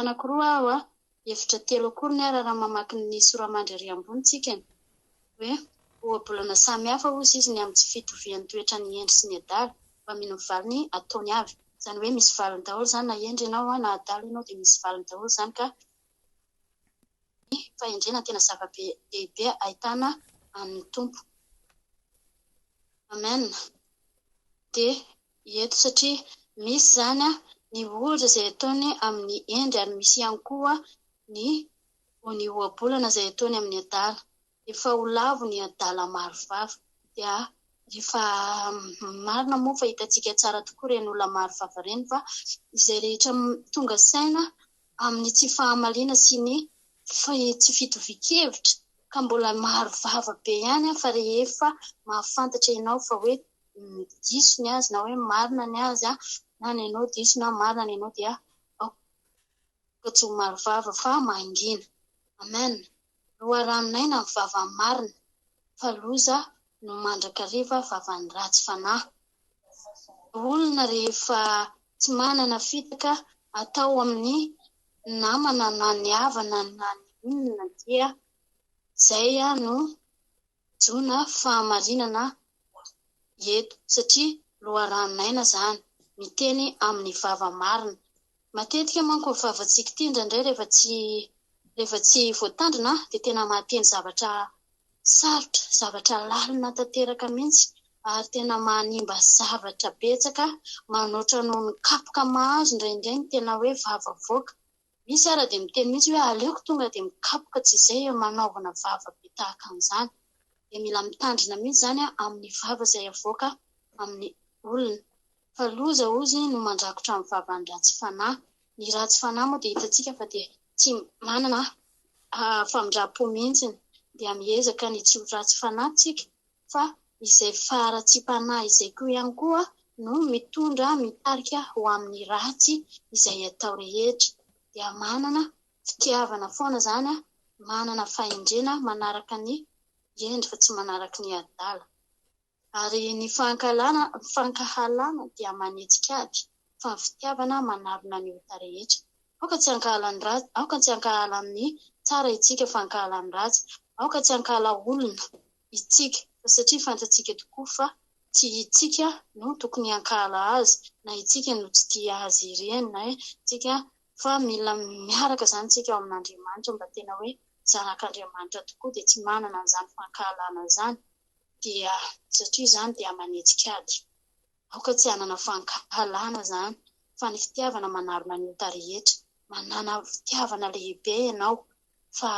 anankiroa aho hevitra telo akory ny raha mamaky ny soramandry ambonitsika hoe ohabolana samy hafa ozy izy ny amin'ny tsy fitovian'ny toetra ny endry sy ny adala fa mino valiny ataony avy zany hoe misy valiny daholo zany na endry ianao na adala ianao dia misy valiny daholo zany ka fahendrena tena zava-dehibe ahitana amin'ny tompo. Amen. Dia eto satria misy zany ny ohatra izay ataony amin'ny endry ary misy ihany koa ny ohabolana izay ataony amin'ny adala. Efa ho lavo ny adala maro vava dia rehefa marina moa fa hitantsika tsara tokoa ireny olona maro vava ireny fa izay rehetra tonga saina amin'ny tsy fahamaliana sy ny tsy fitovian-kevitra ka mbola maro vava be ihany fa rehefa mahafantatra ianao fa hoe diso ny azy na hoe marina ny azy na ny ianao diso na marina ny ianao dia tsy maro vava fa mangina. Amen. Loharanonay na vava marina fa loza no mandrakariva vavan'ny ratsy fanahy. Olona rehefa tsy manana fitaka atao amin'ny namana na ny havana na ny inona dia zay no jona fahamarinana eto satria loharanonaina zany miteny amin'ny vava marina. Matetika manko vavantsika ity indraindray rehefa tsy voatandrina dia tena mahateny zavatra sarotra, zavatra lalina tanteraka mihitsy ary tena manimba zavatra betsaka manoatra noho ny kapoka mahazo indraindray ny tena hoe vava voaka. Misy ara dia miteny mihitsy hoe aleoko tonga dia mikapoka tsy izay manaovana vava be tahaka an'izany. Dia mila mitandrina mihitsy zany amin'ny vava izay avoaka amin'ny olona. Fa loza ozy no mandrakotra amin'ny vavan'ny ratsy fanahy. Ny ratsy fanahy moa dia hitantsika fa dia tsy manana famindram-po mihitsy dia miezaka ny tsy ho ratsy fanahy tsika fa izay faharatsiam-panahy izay koa ihany koa no mitondra mitarika ho amin'ny ratsy izay atao rehetra. Dia manana fitiavana foana zany manana fahendrena manaraka ny endry fa tsy manaraka ny adala. Ary ny fankahalana dia manetsika ady fa ny fitiavana manarona ny ota rehetra. Aoka tsy hankahalan'ny ratsy, aoka tsy hankahalan'ny tsara itsika fa hankahalan'ny ratsy, aoka tsy hankahala olona itsika fa satria fantatsika tokoa fa tsy itsika no tokony hankahala azy na itsika no tsy tia azy ireny na itsika fa mila miaraka zany tsika ao amin'Andriamanitra mba tena hoe zanak'Andriamanitra tokoa dia tsy manana an'izany fankahalana zany dia satria zany dia manetsika ady. Aoka tsy hanana fankahalana zany fa ny fitiavana manarona ny ota rehetra. Manana fitiavana lehibe ianao fa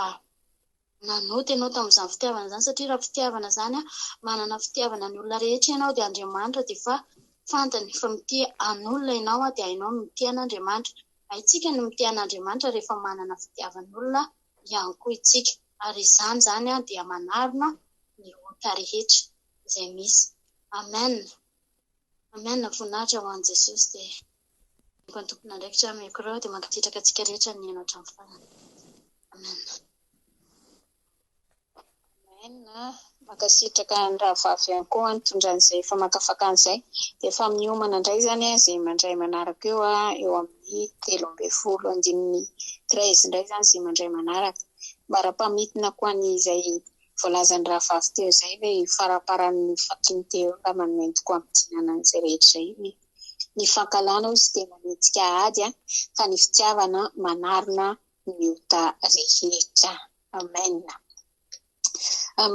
nanoty ianao tamin'izany fitiavana zany satria raha fitiavana zany manana fitiavana ny olona rehetra ianao dia Andriamanitra dia fa fantany fa mitia an'olona ianao dia hainao no mitia an'Andriamanitra. Itsika no mitia an'Andriamanitra rehefa manana fitiavan'olona ihany koa itsika ary izany dia manarona ny ota rehetra izay misy. Amen. Amen. Voninahitra ho an'i Jesosy dia ny tompona andraikitra mikro dia mankasitraka antsika rehetra ny haino hatramin'ny farany. Amen. Amen. Mankasitraka ny rahavavy ihany koa nitondran'izay efa makafaka an'izay dia efa miomana indray zany izay mandray manaraka eo amin'ny 13 indray zany izay mandray manaraka mba raha-pamitina koa an'izay voalazan'ny rahavavy teo izay ilay faraparan'ny fakiny teo mba manenty koa amin'ny an'izay rehetra izay ny fankalana izy dia manetsika ady fa ny fitiavana manarona ny ota rehetra. Amen.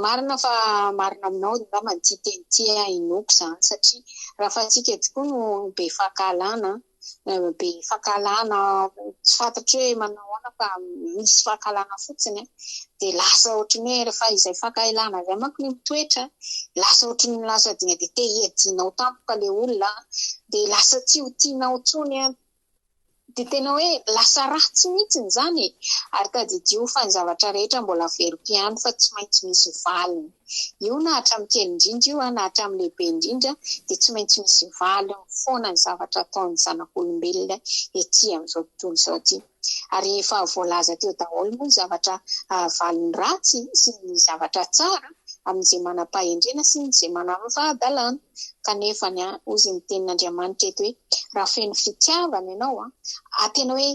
Marina fa marina aminao mba mantia teny tia inoko zany satria raha fatsika tokoa no be fankalana tsy fantatra hoe manahoana fa misy fankalana fotsiny dia lasa ohatrany hoe rehefa izay fankahalana izay manko ny mitoetra lasa ohatrany lasa dinga dia te hiadianao tampoka ilay olona dia lasa tsy ho tianao intsony dia tena hoe lasa ratsy mihitsy zany ary tadidio fa ny zavatra rehetra mbola veriko ihany fa tsy maintsy misy valiny. Io na hatramin'ny kely indrindra io na hatramin'ny lehibe indrindra dia tsy maintsy misy valiny foana ny zavatra ataon'ny zanak'olombelona ety amin'izao tontolo izao ity. Ary efa voalaza teo daholo moa ny zavatra valiny ratsy sy ny zavatra tsara amin'izay manam-pahendrena sy izay manam-fahadalana. Kanefa ozy ny tenin'Andriamanitra eto hoe raha feno fitiavana ianao tena hoe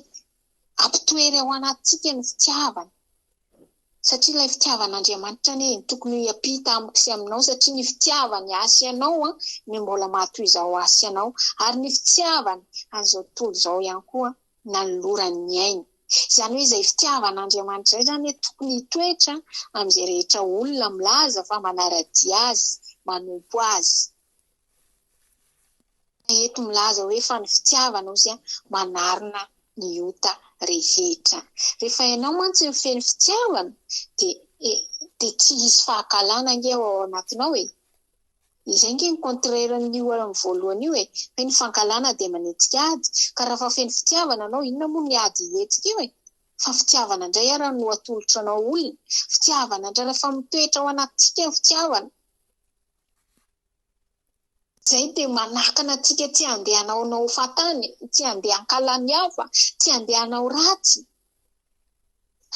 ampitoery ao anatintsika ny fitiavana. Satria ilay fitiavan'Andriamanitra ny tokony hiampita amiko sy aminao satria ny fitiavany asy ianao ny mbola matoy izao asy ianao ary ny fitiavany an'izao tontolo izao ihany koa nanolorany ny ainy. Izany hoe izay fitiavan'Andriamanitra izay izany tokony hitoetra amin'izay rehetra olona milaza fa manaradia azy, manompo azy. Eto milaza hoe fa ny fitiavana ozy manarina ny ota rehetra. Rehefa ianao mantsy mifeny fitiavana dia tsy hisy fahakalana nge ao anatinao e. Izay nge ny contraire ny voalohany io e. Feny fankalana dia manetsika ady. Ka raha fa feny fitiavana anao, inona moa ny ady hetsika io e? Fa fitiavana indray ara no atolotra anao olona. Fitiavana indray rehefa mitoetra ao anatsika ny fitiavana. Zay dia manakana antsika tsy handehanao nao fatany, tsy handeha hankalany hafa, tsy handehanao ratsy.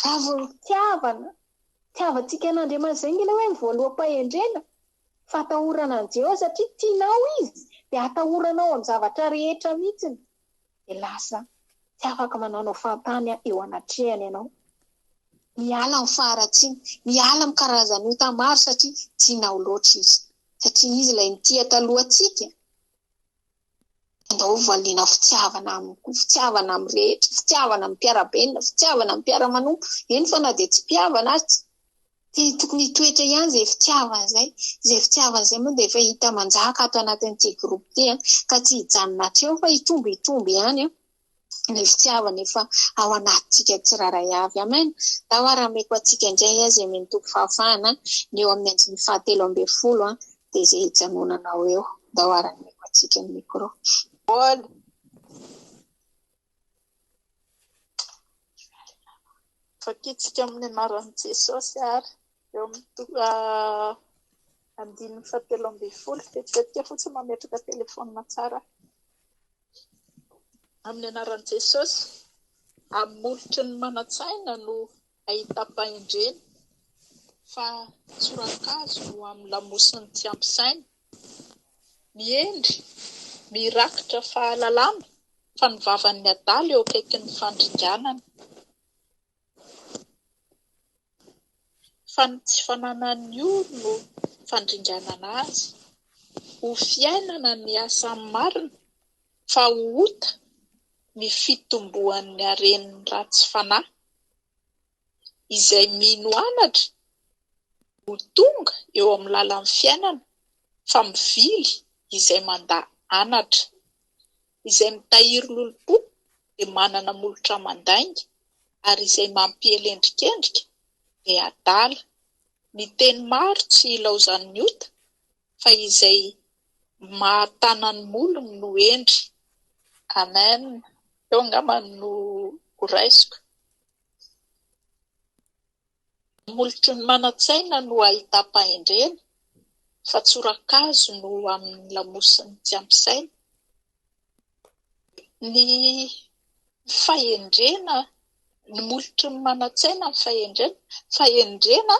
Raha vao fitiavantsika an'Andriamanitra izay nge hoe voaloham-pahendrena, fa atahorana an'i Jehova satria tianao izy, dia atahoranao amin'ny zavatra rehetra mihitsy. Dia lasa tsy afaka manao fatany eo anatrehany ianao. Miala amin'ny faharatsiana, miala amin'ny karazan'ota maro satria tianao loatra izy. Satria izy ilay nitia talohantsika. Andao valiana fitiavana amin'ny rehetra, fitiavana amin'ny mpiarabenina, fitiavana amin'ny mpiaramanompo. Eny fa na dia tsy mpiavana azy. Dia tokony hitoetra ihany izay fitiavana izay. Izay fitiavana izay moa dia efa hita manjaka ato anatin'ity groupe ity ka tsy hijanona hatreo fa hitomby ihany. Ilay fitiavana efa ao anatintsika tsiraray avy. Amen. Dao arameko atsika indray izay mentoky fahafahana ny eo amin'ny andiny 17 dia izay hijanonanao eo. Dao arameko atsika ny mikro. Fakitsika amin'ny anaran'i Jesosy ary eo amin'ny andiny 17 fetifetika fotsiny mametraka telefônina tsara. Amin'ny anaran'i Jesosy, amolotry ny manatsaina no ahita-pahendrena, fa tsoran-kazo no amin'ny lamosiny tsy ampisaina. Miendry, mirakitra fahalalana, fa ny vavan'ny adala eo akaikin'ny fandringanana. Fa ny tsy fananan'ny olo no fandringanana azy. Ho fiainana ny asany marina, fa ho ota ny fitomboan'ny haren'ny ratsy fanahy. Izay mino anatra, ho tonga eo amin'ny lalan'ny fiainana, fa mivily izay manda anatra. Izay mitahiry lolompo dia manana molotra mandainga, ary izay mampielendrikendrika dia adala. Ny teny maro tsy ilaozan'ny ota, fa izay mahatanany molony no endry. Amen. Eo angambany no koraisiko. Molotry ny manatsaina no ahita-pahendrena, fa tsoran-kazo no amin'ny lamosiny tsy ampisaina. Ny fahendrena, ny molotry ny manatsaina ny fahendrena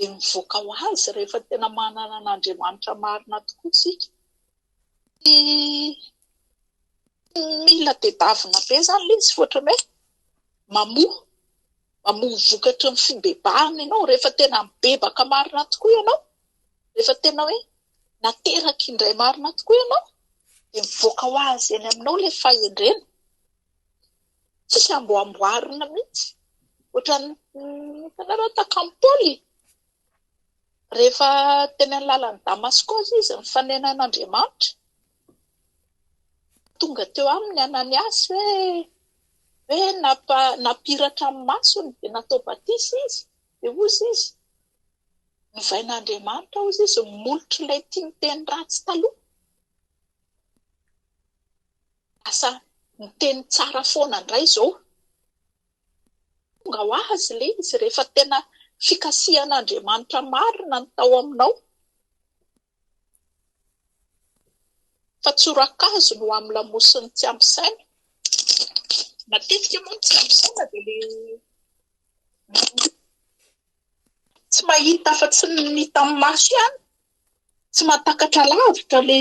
dia mivoaka ho azy rehefa tena manana an'Andriamanitra marina tokoa isika. Mila tedavina be izany ilay izy ohatran'ny hoe mamoha vokatry ny fibebahana ianao rehefa tena mibebaka marina tokoa ianao. Rehefa tena hoe nateraka indray marina tokoa ianao, dia mivoaka ho azy eny aminao ilay fahendrena. Tsy amboamboarina mihitsy. Ohatran'ny hitanareo takampoly. Rehefa teny amin'ny lalan'ny Damaskosy izy mifanenan'Andriamanitra. Tonga teo aminy Ananiasy hoe napiratra amin'ny masony dia natao batisa izy. Dia ozy izy novain'Andriamanitra ozy izy molotry ilay tia miteny ratsy taloha. Asa miteny tsara foana indray izao. Tonga ho azy ilay izy rehefa tena fikasihan'Andriamanitra marina ny tao aminao. Fa tsoran-kazo no amin'ny lamosiny tsy ampisaina. Matetika moa tsy ampisaina dia tsy mahita fa tsy ny tamin'ny maso ihany. Tsy mahatakatra lavitra le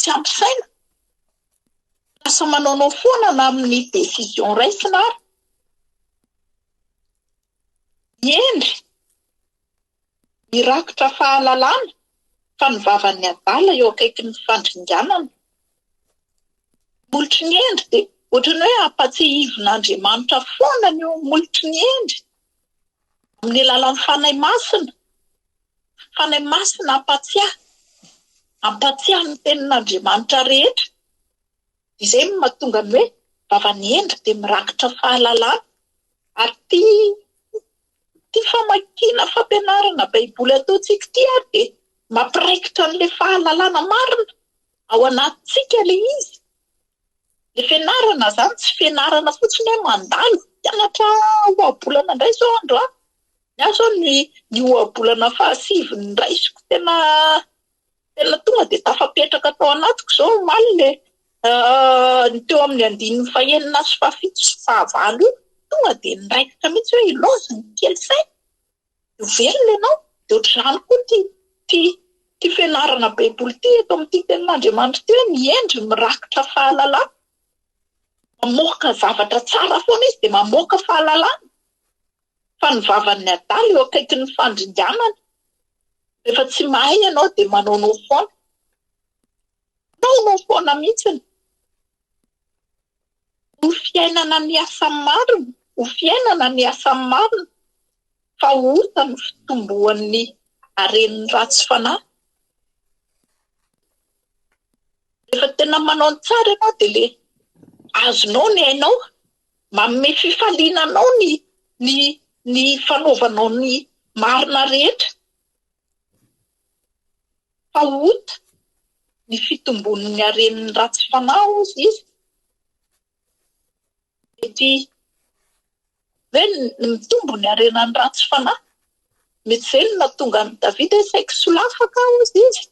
tsy ampisaina. asa manaonao foana na amin'ny décision raisina ary. Miendry, mirakotra fahalalana fa ny vavan'ny adala eo akaiky ny fandringanana. Molotry ny endry dia ohatrany hoe ampatsihivon'Andriamanitra foana ny eo molotry ny endry amin'ny alalan'ny fanahy masina. Fanahy masina ampatsiahy ny tenin'Andriamanitra rehetra. Izay no mahatonga ny hoe vavan'ny endry dia mirakitra fahalalana. Ary ty famakiana fampianarana baiboly ataontsika ty ary dia mampiraikitra an'ilay fahalalana marina ao anatintsika ilay izy. Ilay fianarana zany tsy fianarana fotsiny hoe mandalo. Mpianatra ohabolana indray zao andro aho. Zao ny ohabolana fahasiviny raisiko tena tonga dia tafapetraka tao anatiko zao omaly le teo amin'ny 5 sy 7 sy 9 io tonga dia niraikitra mihitsy hoe iloza ny kely say. Io velona ianao dia ohatr'izany koa ty fianarana baiboly ty eto amin'ity tenin'Andriamanitra ty hoe miendry mirakitra fahalalana. Mamoaka zavatra tsara foana izy dia mamoaka fahalalana. Fa ny vavan'ny adala eo akaiky ny fandringanana. Rehefa tsy mahay ianao dia manaonao foana. Manaonao foana mihitsy. Ho fiainana ny asa marina, ho fiainana ny asa marina. Fa ota ny fitomboan'ny haren'ny ratsy fanahy. Rehefa tena manao ny tsara ianao dia le azonao ny hainao, manome fifalinanao ny fanaovanao ny marina rehetra. Fa ota ny fitombon'ny haren'ny ratsy fanahy izy. Mety hoe mitombo ny haren'ny ratsy fanahy. Mety izay no nahatonga ny Davida saika solafaka izy.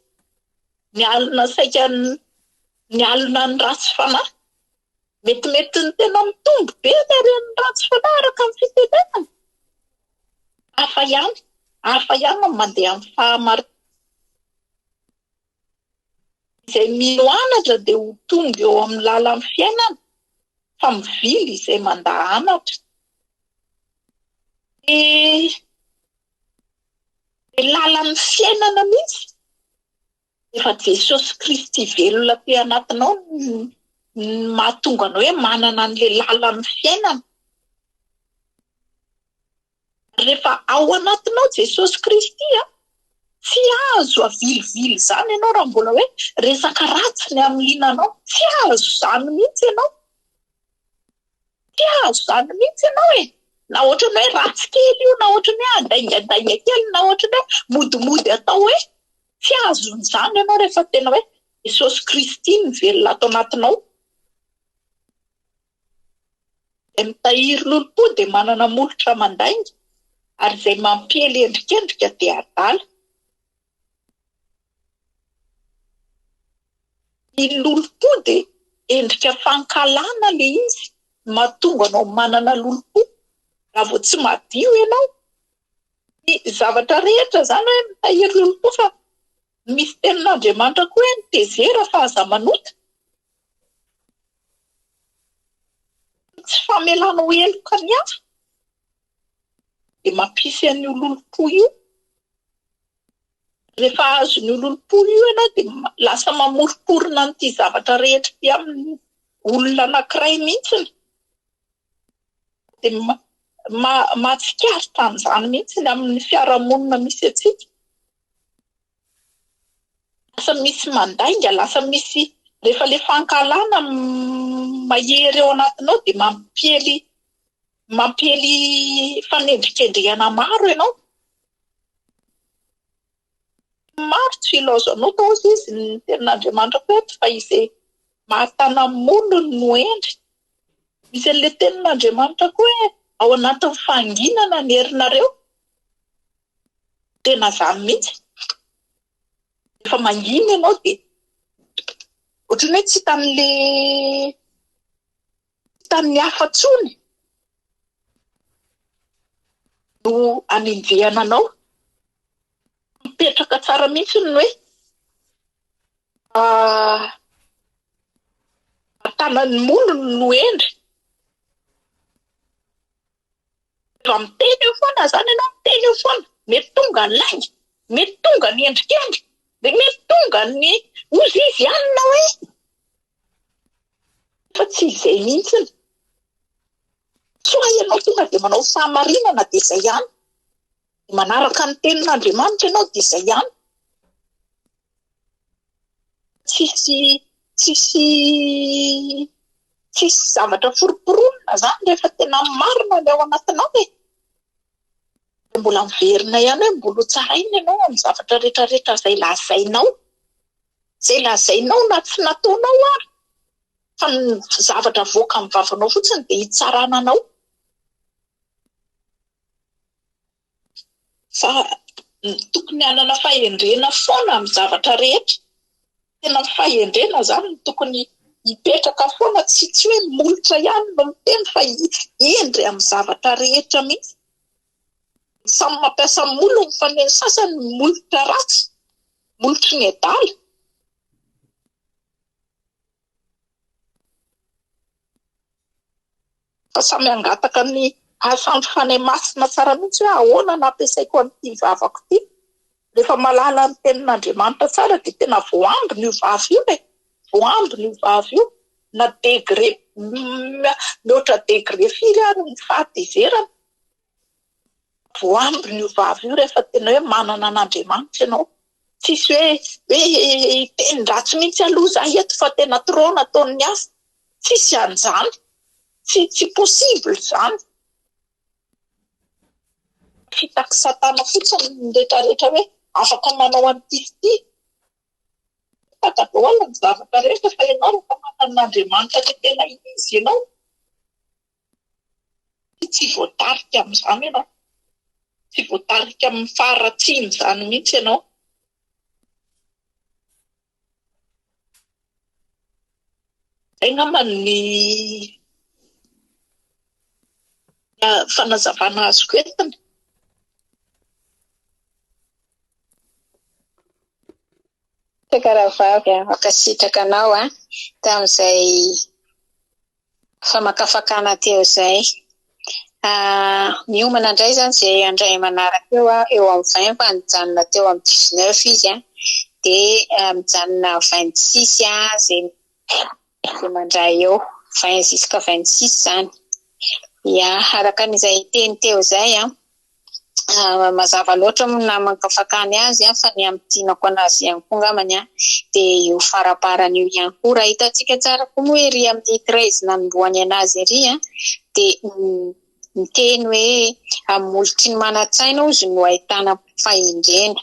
Nialina saika ny alina ny ratsy fanahy. Mety ny tena mitombo be ny haren'ny ratsy fanahy araka ny fitenenana. Hafa ihany mandeha amin'ny fahamarinana. Izay mino anatra dia ho tonga eo amin'ny lalan'ny fiainana. Fa mivily izay mandaa anatra. Lalan'ny fiainana mihitsy. Efa Jesosy Kristy velona ty anatinao mahatonga anao hoe manana an'ilay lalan'ny fiainana. Rehefa ao anatinao Jesosy Kristy tsy azo avilivily zany ianao raha mbola hoe resaka ratsy ny amin'ny linanao. Tsy azo zany mihitsy ianao. Tsy azo zany mihitsy ianao e. Na ohatra hoe ratsy kely io, na ohatra hoe andainga kely, na ohatra hoe modimody atao hoe tsy azon'izany ianao rehefa tena hoe Jesosy Kristy mivelona ato anatinao. Izay mitahiry lolompo dia manana molotra mandainga, ary izay mampihely endrikendrika dia adala. Ny lolompo dia endrika fankalana le izy, mahatonga anao manana lolompo. Raha vao tsy madio ianao, ny zavatra rehetra zany hoe mitahiry lolompo, fa misy tenin'Andriamanitra koa hoe nitezera fa aza manota. Tsy famelanao heloka ny hafa dia mampisy an'io lolompo io. Rehefa azon'io lolompo io ianao dia lasa mamoriporina n'ity zavatra rehetra ty amin'ny olona anankiray mihitsy. Dia mahatsikaritra an'izany mihitsy amin'ny fiarahamonina misy atsika. Lasa misy mandainga, lasa misy rehefa le fankalana mahery eo anatinao dia mampihely fanendrikendrihana maro ianao. Maro tsy ilazanao tao izy ny tenin'Andriamanitra koa fa izay mahatana-mono no endry. Misy an'ilay tenin'Andriamanitra koa hoe ao anatin'ny fanginana ny herinareo. Tena izany mihitsy. Rehefa mangina ianao dia ohatrany hoe tsy hitan'ny hafa tsony no hanenjehana anao. Mipetraka tsara mihitsy ny hoe tanan'ny molony no endry. Miteny eo foana zany ianao, miteny eo foana, mety tonga ny lainga, mety tonga ny endrikendry, dia mety tonga ny ozy izy ihany na hoe fa tsy izay mihitsiny. Soa ianao tonga dia manao fahamarinana dia izay ihany, manaraka ny tenin'Andriamanitra ianao dia izay ihany. Tsisy zavatra foroporonina zany rehefa tena marina ny ao anatinao e. Mbola miverina ihany hoe mbola tsaraina ianao amin'ny zavatra rehetrarehetra izay lazainao. Izay lazainao na tsy nataonao ary. Fa ny zavatra voaka amin'ny vavanao fotsiny dia hitsarana anao. Fa tokony hanana fahendrena foana amin'ny zavatra rehetra. Tena fahendrena zany no tokony hipetraka foana, tsy hoe molotra ihany no miteny fa hiendry amin'ny zavatra rehetra mihitsy. Samy mampiasa molony fa ny sasany molotra ratsy, molotry ny adala. Fa samy angataka ny asa fanay masina tsara mihitsy hoe ahoana nampiasaiko an'ity vavako ity. Rehefa malala ny tenin'Andriamanitra tsara dia tena voambiny io vavy io e. Voambiny io vavy io na degré mihoatra degré firy ary ny fahatezerana. Voambiny io vavy io rehefa tena hoe manana an'Andriamanitra ianao. Tsisy hoe teny-dratsy mihitsy aloha zaho eto fa tena trop nataony asa. Tsisy an'izany. Tsy possible zany. Fitaky satana fotsiny ny rehetrarehetra hoe afaka manao an'ity. Takadoala ny zavatra rehetra fa ianao rehefa manan'Andriamanitra dia tena izy ianao. Tsy voatarika amin'izany ianao. Tsy voatarika amin'ny faharatsiny izany mihitsy ianao. Izay ngamba ny fanazavana azoko entiny. Tekaravavy makasitraka anao tamin'izay famakafakana teo izay. Miomana indray zany izay andray manaraka eo amin'ny 20 fa nijanona teo amin'ny 19 izy dia mijanona 26 izay mandray eo 20 jusqu'à 26 zany. Araka n'izay teny teo izay mazava loatra moa na mankafakany azy fa ny amin'ny tinako anazy ihany koa ngamany dia io faraparany io ihany koa raha hitantsika tsara koa moa ery amin'ny 13 nanombohany anazy ery dia miteny hoe amin'ny molotry ny manantsaina ozy no ahitana fahendrena.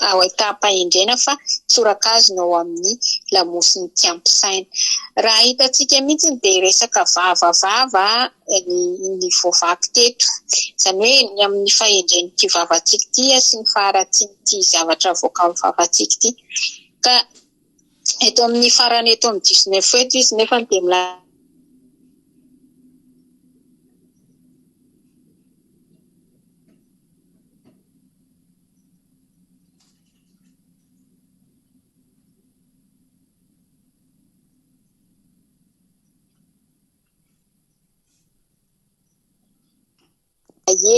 Ahitana-pahendrena fa tsorakazy no amin'ny lamosiny tsy ampisaina. Raha hitantsika mihitsy dia resaka vavavava ny voavaky teto. Izany hoe ny amin'ny fahendreny ity vavatsika ity sy ny faharatsinyity zavatra voaka amin'ny vavatsika ity. Ka eto amin'ny farany eto amin'ny 19 eto izy nefa dia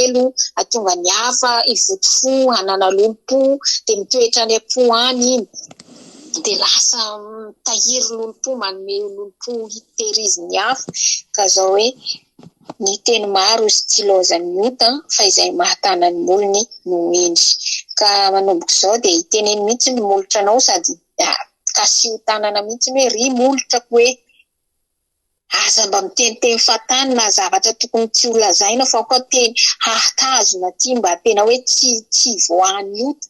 elo atonga ny hafa ivoto fo hanana lompo dia mitoetra any am-po any iny dia lasa tahiry lompo manome lompo hitehiriziny hafa ka zao hoe ny teny maro sy tsy laozany miota fa izay mahatana ny molony no endry. Ka manomboka izao dia hiteneny mihitsy ny molotra anao sady kasi ho tanana mihitsy hoe ry molotrako hoe aza mba miteny fatany na zavatra tokony tsy ho lazaina fa koa teny hahatazona ty mba tena hoe tsy voan'ny ota.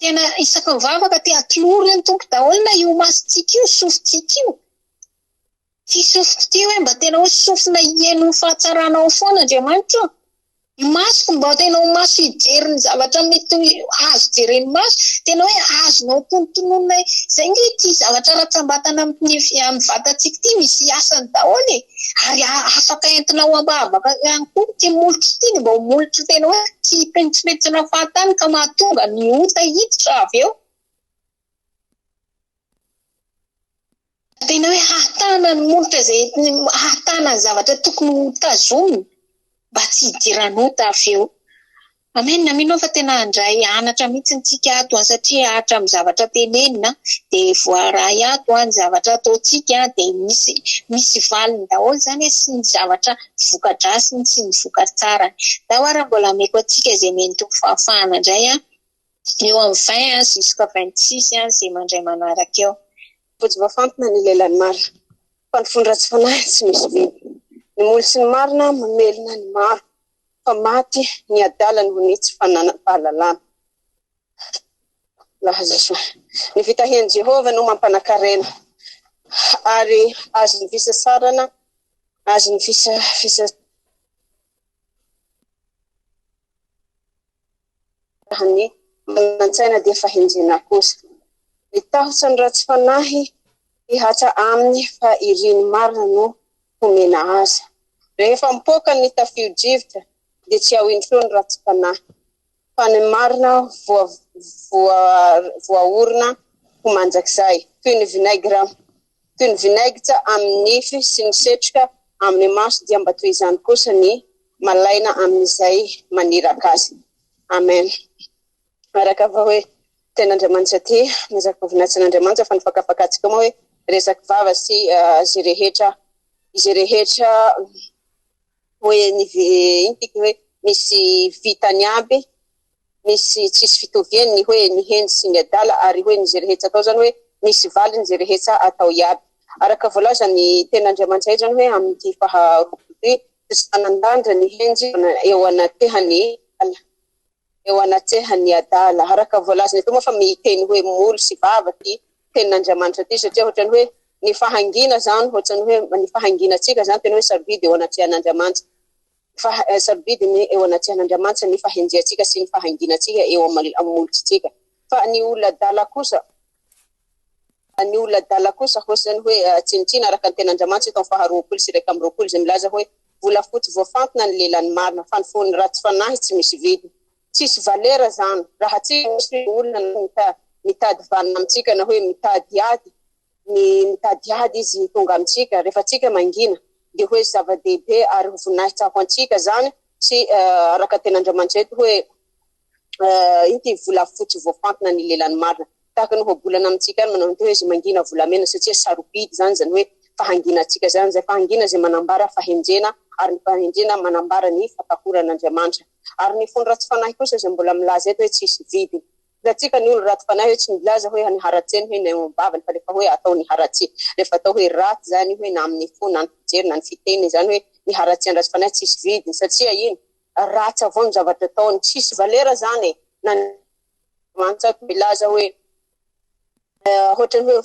Tena isaky mivavaka te atolory ny tompo daholo na io masitsika io sofintsika io. Tsy sofiko ty hoe mba tena hoe sofina hieno fahatsaranao foana Andriamanitra. Ny masoko mba tena ho maso hijery ny zavatra mety azo jereny maso, tena hoe azonao tonontonona izay nge ty zavatra ratsambatana amin'ny vatatsika ty misy asany daholo ary afaka entinao ambavaka ihany koa ty molotry ty mba ho molotry tena hoe tsy pentsipetsina fahatany ka mahatonga ny ota hiditra avy eo. tena hoe hatana ny molotra zay hatana ny zavatra tokony ho tazomina mba tsy hidiranota avy eo. Amen. Namino fa tena andray anatra mihitsy tsika ato satria ahatra amin'ny zavatra tenenina dia voaray ato ny zavatra ataontsika dia misy valiny daholo zany sy ny zavatra vokadrasiny sy ny vokatsara. Dahoara mbola meko atsika izay mentoko fahafahana indray eo amin'ny 20 jusqu'à 26 izay mandray manaraka eo. Fotsy voafantina ny lelan'ny marina fa ny fondratsy fanahy tsy misy biby. Ny molo sy ny marina mamelona ny maro fa maty ny adala ny honitsy fahalalana. Ny fitahian'i Jehovah no mampanakarena ary azo ny fisasarana azo ny fisasarany manantsaina dia fahenjena kosa. Ny tahotra ny ratsy fanahy ihatra aminy fa iriny marina no homena aza. Rehefa mipoaka ny tafio-drivotra dia tsy ao intsony ny ratsy fanahy fa ny marina voaorina ho manjakizay toy ny vinaigitra amin'ny nify sy ny setroka amin'ny maso dia mba toy izany kosa ny malaina amin'izay maniraka azy. Amen. Araka va hoe ten'Andriamanitra ty mazaka voninahitsin'Andriamanitra fa ny fakafakatsika moa hoe resaky vava sy izay rehetra hoe intiky hoe misy vitany aby misy tsisy fitoviany ny hoe ny heny sy ny adala ary hoe ny zay rehetra atao zany hoe misy valiny zay rehetra atao iaby. Araka voalaza ny ten'Andriamanitra zany hoe amin'ny faharoapolo sanandandra ny henjy eo anatsehany adala. Araka voalaza ny toma fa miteny hoe molo sy vava ty ten'Andriamanitra ty satria ohatrany hoe ny fahangina zany ohatrany hoe ny fahanginantsika zany tena hoe sarobidy eo anatsehan'Andriamanitra. Sarobidy ny eo anatsehan'Andriamanitra ny fahenjentsika sy ny fahanginantsika eo amin'ny molotsika. Fa ny olona dala kosa hoatrany hoe tsinitsina araka ny ten'Andriamanitra eto amin'ny faharoapolo sy 1 izay milaza hoe vola fotsy voafantina ny lelan'ny marina fa ny fon'ny ratsy fanahy tsy misy vidiny. Tsisy valera zany raha tsy misy olona mitady vanina amintsika na hoe mitady ady izy tonga amintsika rehefa tsika mangina dia hoe zava-dehibe ary voninahitra ho antsika zany sy araka ten'Andriamanitra eto hoe ity vola fotsy voafantina ny lelan'ny marina tahaka ny hoabolana amintsika any manao hoe izy mangina volamena satria sarobidy zany hoe fahanginantsika zany zay fahangina zay manambara fahenjena ary ny fahenjena manambara ny fatahoran'Andriamanitra. Ary ny fony ratsy fanahy kosa zay mbola milaza eto hoe tsisy vidiny. Ratsika ny olo ratsy fanahy hoe tsy milaza hoe ny haratseny hoe ny bavany fa rehefa hoe atao ny haratsy rehefa atao hoe raty zany hoe na amin'ny fo na ny fijery na ny fiteny zany hoe ny haratsy ny ratsy fanahy tsisy vidiny satria iny ratsy avao ny zavatra ataony tsisy valera zany na mantsaka milaza hoe ohatrany hoe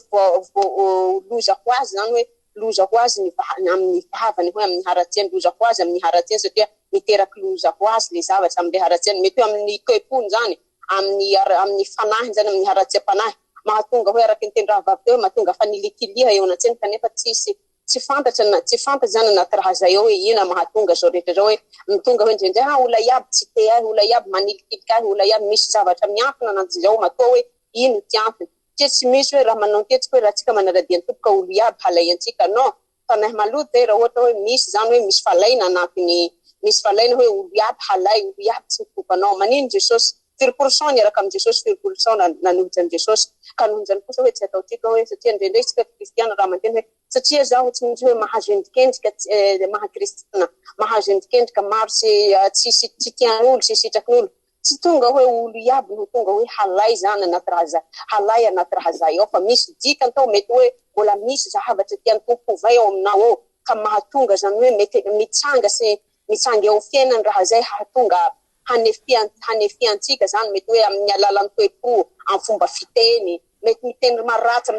loza ho azy zany hoe loza ho azy amin'ny vahavany hoe amin'ny haratseny loza ho azy amin'ny haratseny satria miteraky loza ho azy le zavatra amin'ny haratseny mety hoe amin'ny toepony zany amin'ny fanahy zany amin'ny haratsem-panahy mahatonga hoe araky ny teny raha vavy teo mahatonga fa nilikiliha eo anatseny kanefa tsy fantatra zany anaty raha zay eo hoe ina mahatonga zao rehetra zao hoe mitonga hoe ndraindray ola iaby tsy te ahy ola iaby manilikiliky ahy ola iaby misy zavatra miankina ananjy zao matoa hoe ino ty antony tsy misy hoe raha manao tetika hoe raha tsika manaradia ny tompoka olo iaby halay antsika no fanahy maloto zay raha ohatra hoe misy zany hoe misy falaina anatiny misy falaina hoe olo iaby halay olo iaby tsy tompanao manino Jesosy 0% ny araka amin'ny Jesosy 0% nanohitra ny Jesosy ka nohonjany kosa hoe tsy ataotsika hoe satria ndraindray tsika kristiana raha manteny hoe satria zaho tsy misy hoe mahazo endrikendrika mahakristiana mahazo endrikendrika maro sy tsy tian'olo sy sitrak'olo tsy tonga hoe olo iaby no tonga hoe halay zany anaty raha halay anaty raha zay ao fa misy dikany tao mety hoe mbola misy zavatra tiany tompo hovay ao aminao ao ka mahatonga zany hoe mety mitsanga eo fiainany raha zay hahatonga hanefiantsika zany mety hoe amin'ny alalan'ny toe-po amin'ny fomba fiteny mety miteny ratsy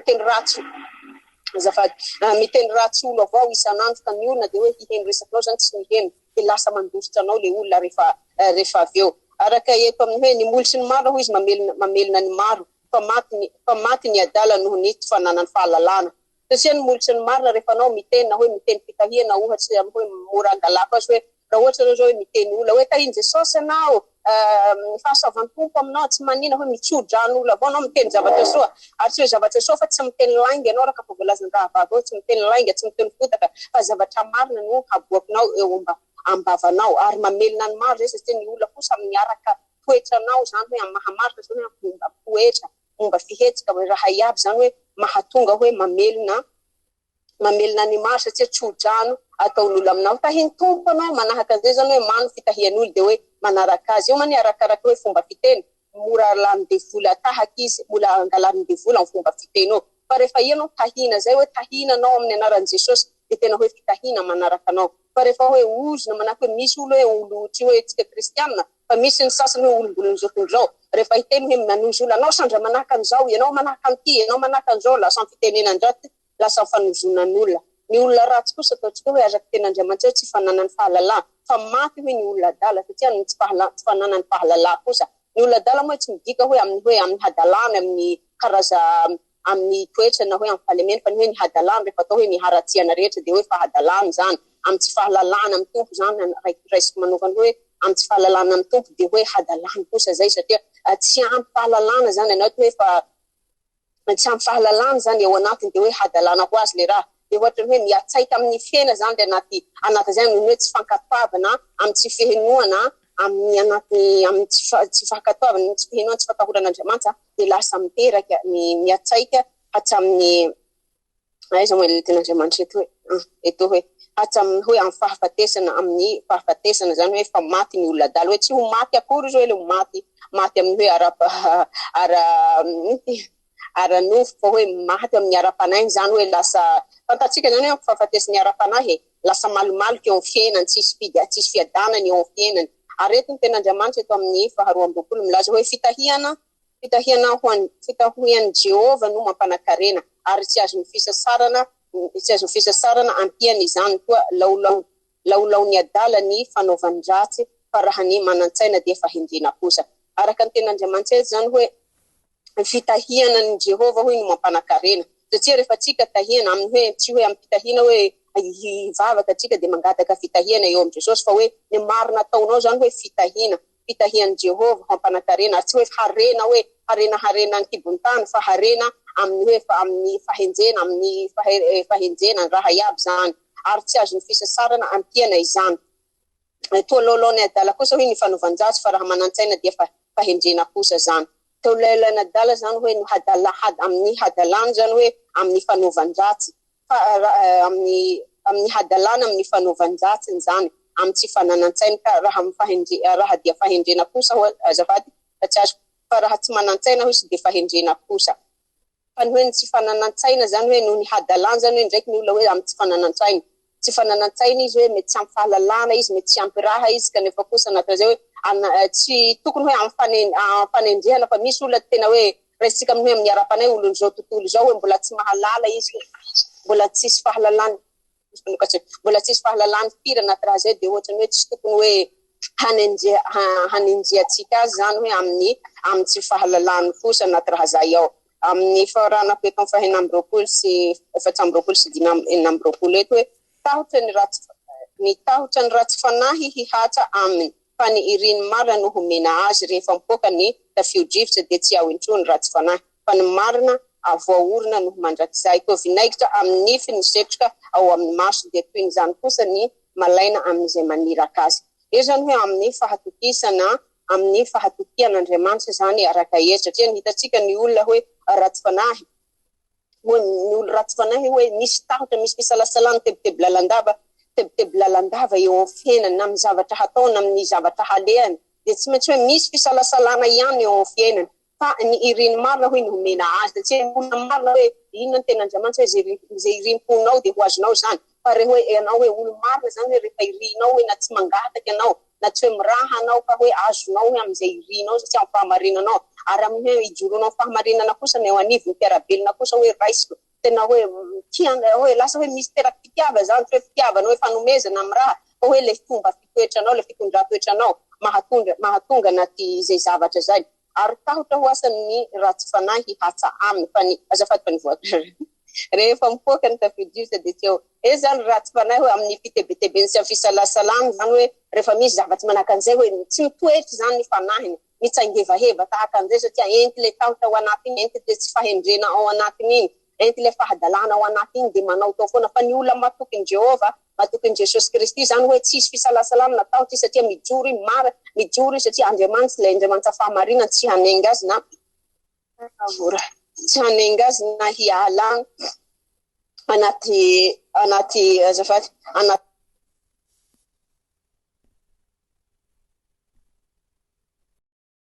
miteny ratsy olo avao isanandro ka ny olona dia hoe hiheno resakinao zany tsy miheno dia lasa mandositra anao le olona rehefa avy eo araka eto amin'ny hoe ny molo sy ny maro hoy izy mamelona ny maro fa maty ny adala noho ny fananany fahalalana satria ny molo sy ny marina rehefa anao miteny na hoe miteny fitahiana ohatsy hoe mora angalako azy hoe raha ohatra ianao zao hoe miteny olona hoe tahiny Jesosy ianao fahasoavan'ny tompo aminao tsy manina hoe mitsodrano avao anao miteny zavatra soa ary tsy hoe zavatra soa fa tsy miteny lainga ianao raha ka voalazan-draha vava tsy miteny lainga tsy miteny fotaka fa zavatra marina no haboakinao eo ambavanao ary mamelona ny maro zay satria ny olona kosa miaraka toetranao zany hoe mahamarika zany hoe fomba toetra fomba fihetsika raha iaby zany hoe mahatonga hoe mamelona ny maro satria tsodrano ataon'olona aminao tahiny tompo anao manahaka an'izay zany hoe mano fitahian'olo dia hoe manaraka azy io mani arakaraka hoe fomba fiteny mora lanin-devola tahaka izy mbola angalarin-devola amin'ny fomba fiteny ao fa rehefa ianao tahina zay hoe tahinanao amin'ny anaran'i Jesosy dia tena hoe fitahina manaraka anao fa rehefa hoe ozona manahaka hoe misy olo hoe olo tsy hoe tsika kristianina fa misy ny sasany hoe olombolony zao tontolo zao rehefa hiteny hoe manozy olo anao sandra manahaka an'izao ianao manahaka an'ity ianao manahaka an'izao lasa ny fitenenandraty lasa ny fanozonan'olona ny olona ratsy kosa ataontsika hoe azaky ten'Andriamanitra tsy fananany fahalalana fa maty hoe ny olona adala satria ny tsy fananany fahalalana kosa ny olona adala moa tsy midika hoe amin'ny hadalana amin'ny karaza amin'ny toetra na hoe amin'ny fahalemena fa ny hoe ny hadalana rehefa atao hoe miharatsiana rehetra dia hoe fahadalana zany amin'ny tsy fahalalana amin'ny tompo zany raisiko manovany hoe amin'ny tsy fahalalana amin'ny tompo dia hoe hadalana kosa zay satria tsy ampy fahalalana zany ianao hoe fa tsy ampy fahalalana zany eo anatiny dia hoe hadalana ho azy le raha dia ohatra hoe miatsaika amin'ny fiaina zany dia anaty zay ny hoe tsy fankatoavana amin'ny tsy fihenoana amin'ny amin'ny tsy fankatoavana tsy fihenoana tsy fatahoran'Andriamanitra dia lasa miteraka miatsaika hatramin'ny aiza moa ilay ten'Andriamanitra eto hoe hatramin'ny hoe amin'ny fahafatesana amin'ny fahafatesana zany hoe fa maty ny olona adala hoe tsy ho maty akory izy hoe le ho maty amin'ny hoe ara-nofo fa hoe maty amin'ny ara-panahy zany hoe lasa fantatsika zany hoe fahafatesany ara-panahy lasa malomaloka eo amin'ny fiainany tsisy fiadanany eo amin'ny fiainany ary eto ny ten'Andriamanitra eto amin'ny 2 milaza hoe fitahian'ny Jehova no mampanakarena ary tsy azony fisasarana ampiany izany koa laolaony adala ny fanaovany ratsy fa raha ny manan-tsaina dia fahendrena kosa araka ny ten'Andriamanitra eto zany hoe fitahiana ny Jehova hoe no mampanakarena satria rehefa tsika tahina amin'ny hoe tsy hoe amin'ny fitahina hoe hivavaka tsika dia mangataka fitahiana eo amin'ny Jesosy fa hoe ny marina ataonao zany hoe fitahian'i Jehova mampanakarena ary tsy hoe harena ny kibon-tany fa harena amin'ny fahenjena amin'ny fahenjena ny raha iaby zany ary tsy azony fisasarana ampiana izany toa lolaony adala kosa hoe ny fanaovanjatsy fa raha manan-tsaina dia fahendrena kosa zany tao lolaony adala zany hoe amin'ny hadalana zany hoe amin'ny fanaovanjatsy fa amin'ny hadalana amin'ny fanaovanjatsy zany amin'ny tsy fananan-tsaina ka raha dia fahendrena kosa ho azafady fa raha tsy manan-tsaina ho izy dia fahendrena kosa fa ny hoe ny tsy fananan-tsaina zany hoe noho ny hadalana zany hoe ndraiky ny olona hoe amin'ny tsy fananan-tsaina tsy fananan-tsaina izy hoe mety tsy ampy fahalalana izy mety tsy ampy raha izy kanefa kosa natao zay hoe tsy tokony hoe amin'ny fanendrehana fa misy olona tena hoe raisitsika amin'ny hoe amin'ny ara-panahy olony zao tontolo zao hoe mbola tsy mahalala izy mbola tsisy fahalalana mbola tsisy fahalalana firy anaty raha zay dia ohatra ny hoe tsy tokony hoe hanenjehantsika azy zany hoe amin'ny tsy fahalalana kosa anaty raha zay ao amin'ny faharanako eto amin'ny 420 sy 420 eto hoe tahotra ny ratsy fanahy hihatra aminy fa ny iriny marina no homena azy rehefa mipoaka ny tafio-drivotra dia tsy ao intsony ratsy fanahy fa ny marina voaorina no mandrakizay toa vinaigitra amin'ny nify ny setroka ao amin'ny maso dia toy ny zany kosa ny malaina amin'izay maniraka azy io zany hoe amin'ny fahatokian'Andriamanitra zany araka hery satria ny hitantsika ny olona hoe ratsy fanahy hoe ny olona ratsy fanahy hoe misy tahotra misy fisalasalana tebiteby lalandava eo amin'ny fiainany na amin'ny zavatra hataony amin'ny zavatra halehany dia tsy maintsy hoe misy fisalasalana ihany eo amin'ny fiainany fa ny iriny marina hoe nomena azy satria ny olona marina hoe inona ny ten'Andriamanitra hoe zay irim-ponao dia ho azonao zany fa rehefa hoe ianao hoe olo marina zany hoe rehefa irinao hoe na tsy mangataka ianao na tsy hoe miraha anao fa hoe azonao hoe amin'izay irinao satria amin'ny fahamarinanao ary amin'ny hoe ijoroanao fahamarinana kosa ny eo anivy ny mpiarabelona kosa hoe raisiko tena hoe hoe lasa hoe misy teraka fitiava zany hoe fitiavanao hoe fanomezana amin'ny raha fa hoe le fomba fitoetranao le fitondra-toetranao mahatonga anaty izay zavatra zay ary tahotra ho asan'ny ratsy fanahy hihatsa aminy fa ny azafady fa ny voaka rehefa mipoaka ny tafiditra dia tsy eo zany ratsy fanahy hoe amin'ny fitebetebeny sy fisalasalamy zany hoe rehefa misy zavatsy manahaka an'izay hoe tsy mitoetry zany ny fanahiny mitsangevaheva tahaka an'izay satria enty le tao tao anatiny enty le tsy fahendrena ao anatiny iny enty le fahadalana ao anatiny dia manao tao foana fa ny olona matoky ny Jehova matoky ny Jesosy Kristy zany hoe tsisy fisalasalamy natao tsy satria mijoro mara mijoro satria Andriamanitra ilay Andriamanitra fahamarinana tsy hanenga azy na tsy hanenga azy na hiala anaty azafady anaty